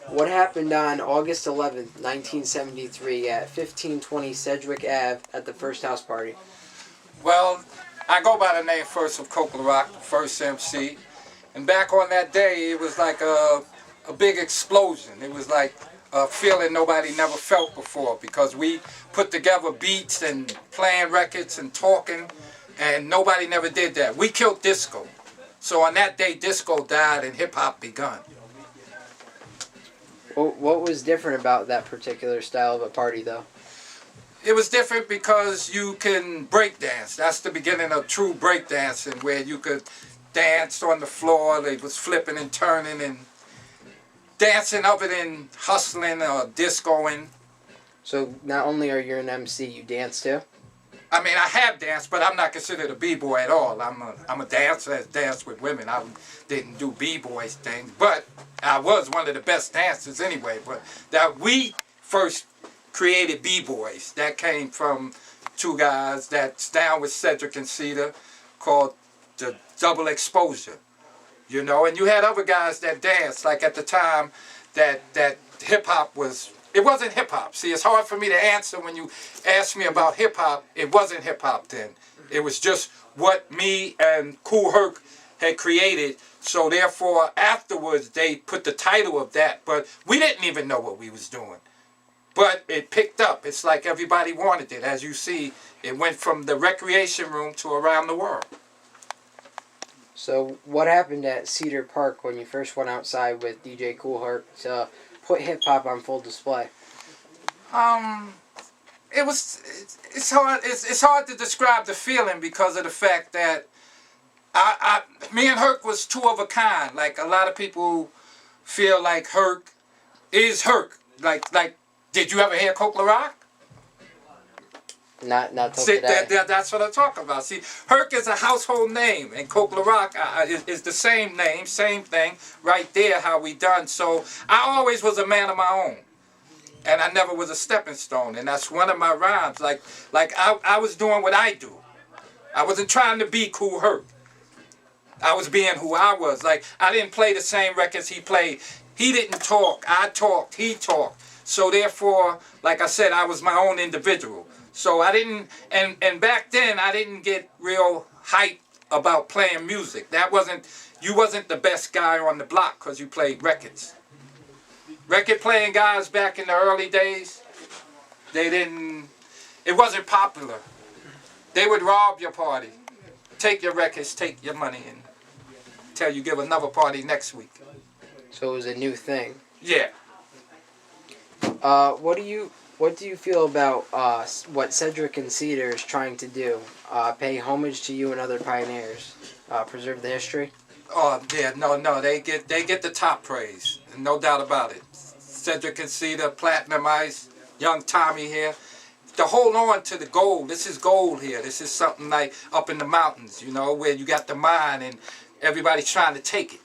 What happened on August 11th, 1973 at 1520 Sedgwick Ave at the first house party? Well, I go by the name first of Coke Rock, the first MC. And back on that day, it was like a big explosion. It was like a feeling nobody never felt before, because we put together beats and playing records and talking, and nobody never did that. We killed disco. So on that day, disco died and hip-hop begun. What was different about that particular style of a party, though? It was different because you can break dance. That's the beginning of true break dancing, where you could dance on the floor. They was flipping and turning and dancing other than hustling or discoing. So not only are you an MC, you dance too? I mean, I have danced, but I'm not considered a b-boy at all. I'm a dancer that danced with women. I didn't do b-boy things, but I was one of the best dancers anyway. But that we first created b-boys. That came from two guys that's down with Cedric and Cedar, called the Double Exposure. You know, and you had other guys that danced, like at the time that hip-hop was, it wasn't hip-hop. See, it's hard for me to answer when you ask me about hip-hop. It wasn't hip-hop then. It was just what me and Kool Herc had created. So therefore, afterwards, they put the title of that. But we didn't even know what we was doing. But it picked up. It's like everybody wanted it. As you see, it went from the recreation room to around the world. So what happened at Cedar Park when you first went outside with DJ Kool Herc to put hip-hop on full display? It's hard to describe the feeling because of the fact that me and Herc was two of a kind. Like, a lot of people feel like Herc is Herc. Like, did you ever hear Coke Rock? Not till See, today. that's what I talk about. See, Herc is a household name, and Coke Rock is the same name, same thing, right there, how we done. So I always was a man of my own, and I never was a stepping stone, and that's one of my rhymes. Like I was doing what I do. I wasn't trying to be Kool Herc. I was being who I was. Like, I didn't play the same records he played. He didn't talk. I talked. He talked. So therefore, like I said, I was my own individual. So I didn't, and back then I didn't get real hype about playing music. You wasn't the best guy on the block because you played records. Record playing guys back in the early days, it wasn't popular. They would rob your party, take your records, take your money, and tell you give another party next week. So it was a new thing. Yeah. What do you feel about what Cedric and Cedar is trying to do? Pay homage to you and other pioneers, preserve the history. Oh yeah, no, they get the top praise, no doubt about it. Cedric and Cedar, Platinum Ice, Young Tommy here. To hold on to the gold. This is gold here. This is something like up in the mountains, you know, where you got the mine and everybody's trying to take it.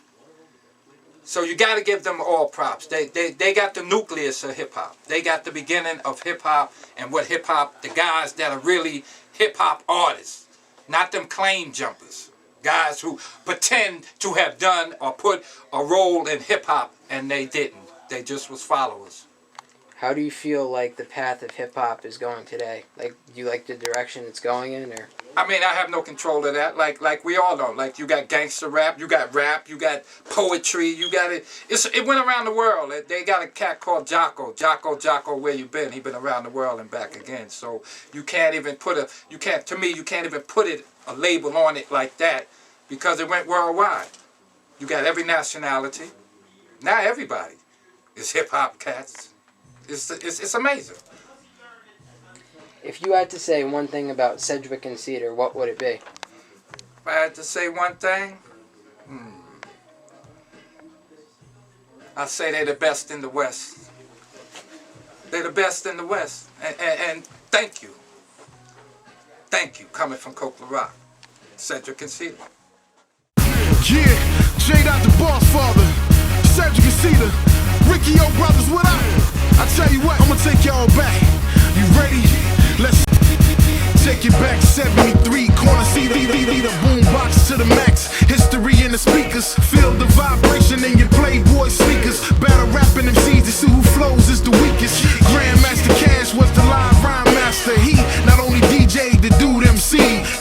So you got to give them all props. They got the nucleus of hip-hop. They got the beginning of hip-hop and what hip-hop, the guys that are really hip-hop artists, not them claim jumpers. Guys who pretend to have done or put a role in hip-hop and they didn't. They just was followers. How do you feel like the path of hip-hop is going today? Like, do you like the direction it's going in, or? I mean, I have no control of that. Like we all know. Like, you got gangster rap, you got poetry, you got it. It went around the world. They got a cat called Jocko. Jocko, where you been? He been around the world and back again. So you can't even you can't even put a label on it like that because it went worldwide. You got every nationality. Now everybody is hip-hop cats. It's amazing. If you had to say one thing about Sedgwick and Cedar, what would it be? If I had to say one thing, I'd say they're the best in the West. They're the best in the West. And thank you. Thank you, coming from Coke Rock, Cedric and Cedar. Yeah, Jade out the boss father, Cedric and Cedar, Ricky O brothers, what up? I tell you what, I'ma take y'all back. You ready? Let's take it back. 73 corner CD, the boom box to the max. History in the speakers, feel the vibration in your Playboy sleep.